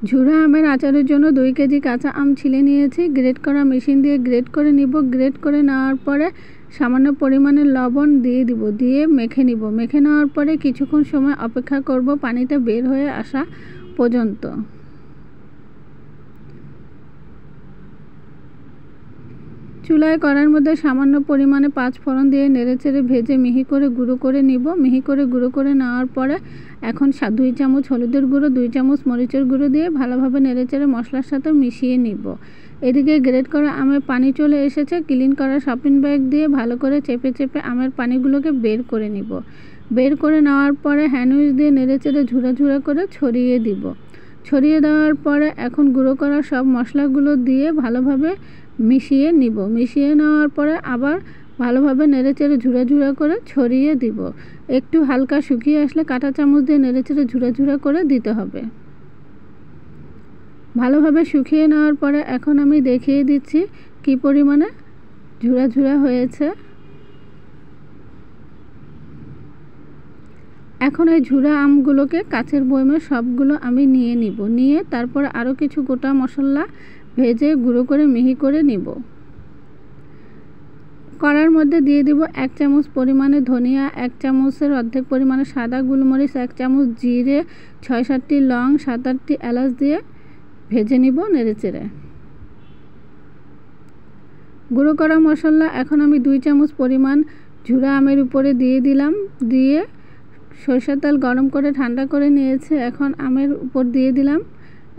ঝুরা আমের আচারের জন্য 2 কেজি কাঁচা আম ছিলে নিয়েছি। গ্রেট করা মেশিন দিয়ে গ্রেট করে নিব। গ্রেট করে নেওয়ার পরে সামান্য পরিমাণে লবণ দিয়ে দিব, দিয়ে মেখে নিব। মেখে নেওয়ার পরে কিছুক্ষণ সময় অপেক্ষা করব পানিটা বের হয়ে আসা পর্যন্ত। চুলায় কড়াইয়ের মধ্যে সামান্য পরিমাণে 5 ফোড়ন দিয়ে নেড়েচেড়ে ভেজে মিহি করে গুঁড়ো করে নিব। মিহি করে গুঁড়ো করে নেওয়ার পরে এখন 2 চামচ হলুদের গুঁড়ো, 2 চামচ মরিচের গুঁড়ো দিয়ে ভালোভাবে নেড়েচেড়ে মশলার সাথে মিশিয়ে নিব। এদিকে গ্রেট করা আমের পানি চলে এসেছে। ক্লিন করা শপিং ব্যাগ দিয়ে ভালো করে চেপে চেপে আমের পানিগুলোকে বের করে নিব। বের করে নেওয়ার পরে হ্যান্ড উইচ দিয়ে নেড়েচেড়ে ঝুরা ঝুরা করে ছড়িয়ে দিব। ছড়িয়ে দেওয়ার পরে এখন গুঁড়ো করা সব মশলাগুলো দিয়ে ভালোভাবে মিশিয়ে নিব। মিশিয়ে নেওয়ার পরে আবার ভালোভাবে নেড়েচেড়ে ঝুরা ঝুরা করে ছড়িয়ে দিব। একটু হালকা শুকিয়ে আসলে কাঁটা চামচ দিয়ে নেড়েচেড়ে ঝুরা ঝুরা করে দিতে হবে। ভালোভাবে শুকিয়ে নেওয়ার পরে এখন আমি দেখিয়ে দিচ্ছি কি পরিমাণে ঝুরা ঝুরা হয়েছে। এখন এই ঝুরা আমগুলোকে কাচের বয়মে সবগুলো আমি নিয়ে নিব। নিয়ে তারপর আরও কিছু গোটা মশলা ভেজে গুঁড়ো করে মিহি করে নিব। কড়ার মধ্যে দিয়ে দিব 1 চামচ পরিমাণে ধনিয়া, 1 চামচের অর্ধেক পরিমাণে সাদা গোলমরিচ, 1 চামচ জিরে, 6-7টি লং, 7-8টি এলাচ দিয়ে ভেজে নিব নেড়েচেড়ে। গুঁড়ো করা মশলা এখন আমি 2 চামচ পরিমাণ ঝুরা আমের উপরে দিয়ে দিলাম। দিয়ে সরষের তেল গরম করে ঠান্ডা করে নিয়েছে, এখন আমের উপর দিয়ে দিলাম।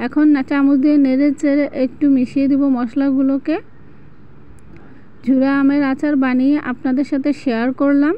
এখন চামচ দিয়ে নেড়েচেড়ে একটু মিশিয়ে দিব মশলাগুলোকে। ঝুরা আমের আচার বানিয়ে আপনাদের সাথে শেয়ার করলাম।